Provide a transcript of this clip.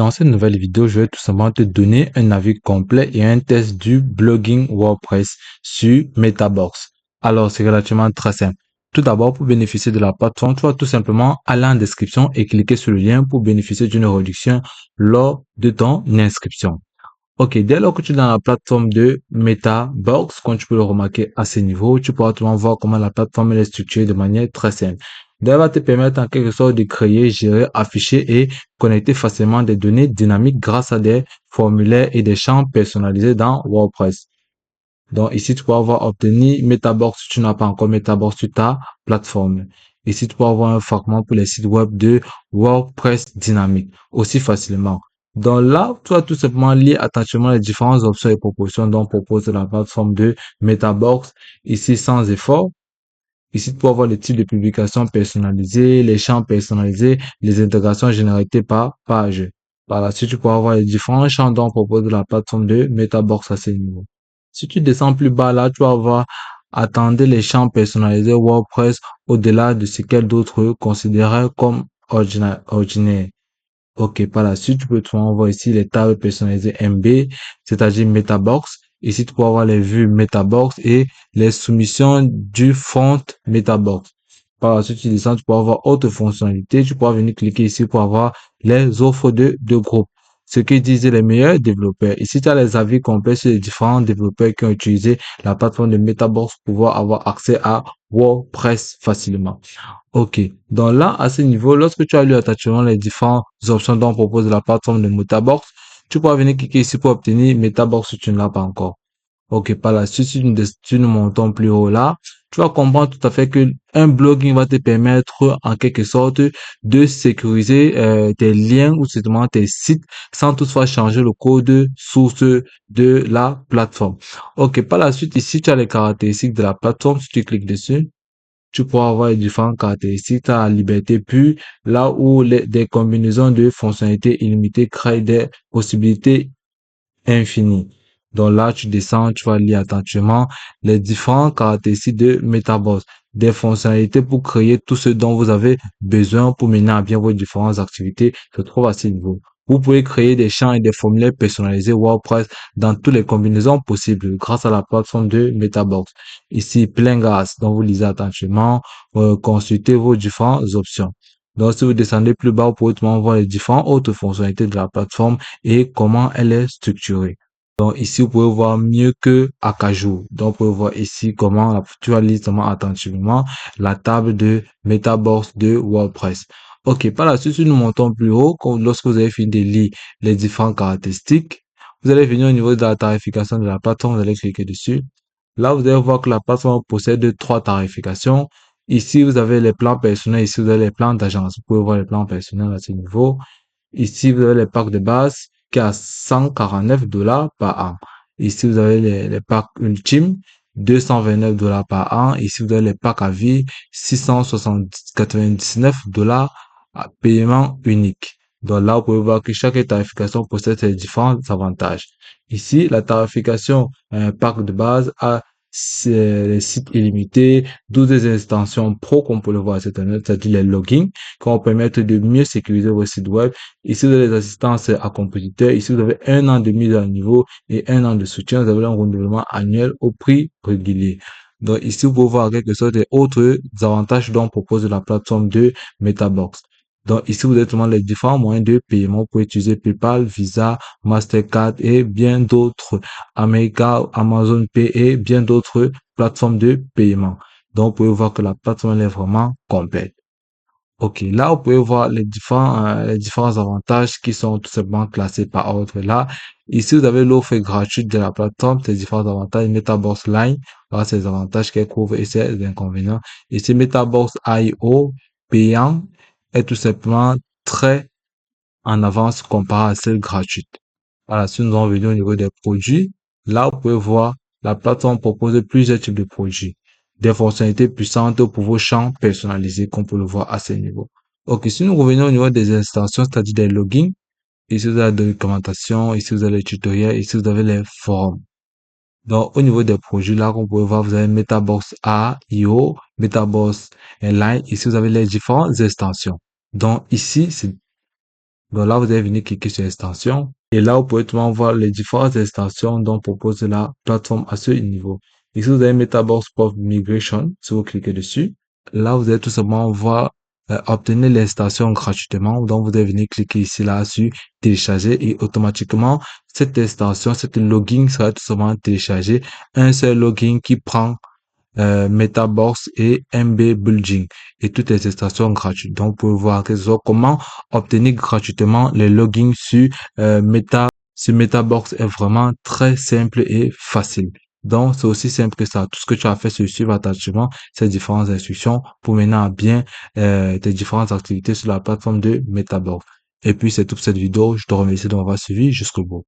Dans cette nouvelle vidéo, je vais tout simplement te donner un avis complet et un test du blogging WordPress sur Metabox. Alors, c'est relativement très simple. Tout d'abord, pour bénéficier de la plateforme, tu vas tout simplement aller en description et cliquer sur le lien pour bénéficier d'une réduction lors de ton inscription. Ok, dès lors que tu es dans la plateforme de Metabox, comme tu peux le remarquer à ce niveau, tu pourras tout voir comment la plateforme est structurée de manière très simple. Elle va te permettre en quelque sorte de créer, gérer, afficher et connecter facilement des données dynamiques grâce à des formulaires et des champs personnalisés dans WordPress. Donc ici, tu pourras avoir obtenu Metabox si tu n'as pas encore Metabox sur ta plateforme. Ici, tu pourras avoir un fragment pour les sites web de WordPress dynamique aussi facilement. Donc là, tu vas tout simplement lire attentivement les différentes options et propositions dont propose la plateforme de Metabox ici sans effort. Ici, tu peux avoir les types de publications personnalisées, les champs personnalisés, les intégrations générées par page. Par la suite, tu peux avoir les différents champs dont propose la plateforme de Metabox à ce niveau. Si tu descends plus bas là, tu vas avoir attendre les champs personnalisés WordPress au-delà de ce qu'elle d'autres considéraient comme ordinaire. Ok, par la suite, tu peux trouver voir ici les tables personnalisées MB, c'est-à-dire Metabox. Ici, tu peux avoir les vues Metabox et les soumissions du front Metabox. Par la suite, tu descends, tu peux avoir autre fonctionnalité. Tu peux venir cliquer ici pour avoir les offres de groupe. Ce que disaient les meilleurs développeurs. Ici, tu as les avis complets sur les différents développeurs qui ont utilisé la plateforme de Metabox pour pouvoir avoir accès à WordPress facilement. Ok. Donc là, à ce niveau, lorsque tu as lu attentivement les différentes options dont propose la plateforme de Metabox, tu pourras venir cliquer ici pour obtenir Metabox si tu ne l'as pas encore. Ok, par la suite, si tu ne montons plus haut là, tu vas comprendre tout à fait que un blogging va te permettre en quelque sorte de sécuriser tes liens ou simplement tes sites sans toutefois changer le code source de la plateforme. Ok, par la suite, ici, tu as les caractéristiques de la plateforme. Si tu cliques dessus, tu pourras avoir les différentes caractéristiques à liberté pure, là où des combinaisons de fonctionnalités illimitées créent des possibilités infinies. Donc là, tu descends, tu vas lire attentivement les différentes caractéristiques de Metabox, des fonctionnalités pour créer tout ce dont vous avez besoin pour mener à bien vos différentes activités se trouve à ce niveau. Vous pouvez créer des champs et des formulaires personnalisés WordPress dans toutes les combinaisons possibles grâce à la plateforme de Metabox. Ici, plein grâce, donc vous lisez attentivement, consultez vos différentes options. Donc, si vous descendez plus bas, vous pouvez voir les différentes autres fonctionnalités de la plateforme et comment elle est structurée. Donc ici, vous pouvez voir mieux que Acajou. Donc, vous pouvez voir ici comment tu vas lire attentivement la table de Metabox de WordPress. Ok, par la suite, si nous montons plus haut, lorsque vous avez fini de lire les différentes caractéristiques, vous allez venir au niveau de la tarification de la plateforme, vous allez cliquer dessus. Là, vous allez voir que la plateforme possède trois tarifications. Ici, vous avez les plans personnels, ici, vous avez les plans d'agence. Vous pouvez voir les plans personnels à ce niveau. Ici, vous avez les packs de base qui est à 149 dollars par an. Ici, vous avez les packs ultimes, 229 dollars par an. Ici, vous avez les packs à vie, 699 dollars à paiement unique. Donc là, vous pouvez voir que chaque tarification possède ses différents avantages. Ici, la tarification pack de base a les sites illimités, 12 extensions pro, comme on peut le voir, c'est-à-dire les logins, qui vont permettre de mieux sécuriser vos sites web. Ici, vous avez les assistances à compositeurs. Ici, vous avez un an de mise à niveau et un an de soutien. Vous avez un renouvellement annuel au prix régulier. Donc ici, vous pouvez voir quelque chose des autres avantages dont propose la plateforme de Metabox. Donc ici, vous avez vraiment les différents moyens de paiement. Vous pouvez utiliser PayPal, Visa, Mastercard et bien d'autres. America, Amazon Pay et bien d'autres plateformes de paiement. Donc, vous pouvez voir que la plateforme est vraiment complète. Ok, là, vous pouvez voir les différents avantages qui sont tout simplement classés par ordre là. Ici, vous avez l'offre gratuite de la plateforme, ces différents avantages. Metabox Line, voilà ses avantages qu'elle couvre et ses inconvénients. Ici, Metabox IO payant est tout simplement très en avance comparé à celle gratuite. Voilà, si nous allons venir au niveau des produits, là, vous pouvez voir, la plateforme propose plusieurs types de produits, des fonctionnalités puissantes pour vos champs personnalisés, comme on peut le voir à ce niveau. Ok, si nous revenons au niveau des extensions, c'est-à-dire des logins, ici vous avez la documentation, ici vous avez les tutoriels, ici vous avez les forums. Donc, au niveau des produits, là, comme vous pouvez voir, vous avez Metabox A, IO, Metabox Line, ici vous avez les différentes extensions. Donc, ici, c'est Donc là, vous allez venir cliquer sur extension. Et là, vous pouvez tout le monde voir les différentes extensions dont propose la plateforme à ce niveau. Ici, vous avez Metabox Pop Migration. Si vous cliquez dessus, là, vous allez tout simplement voir obtenir l'extension gratuitement. Donc, vous allez venir cliquer ici là sur télécharger et automatiquement, cette extension, cette login sera tout simplement téléchargé. Un seul login qui prend Metabox et MB Building et toutes les extensions gratuites. Donc, vous pouvez voir comment obtenir gratuitement les logins sur Metabox est vraiment très simple et facile. Donc, c'est aussi simple que ça. Tout ce que tu as fait, c'est suivre attentivement ces différentes instructions pour mener à bien tes différentes activités sur la plateforme de Metabox. Et puis, c'est tout pour cette vidéo. Je te remercie de m'avoir suivi jusqu'au bout.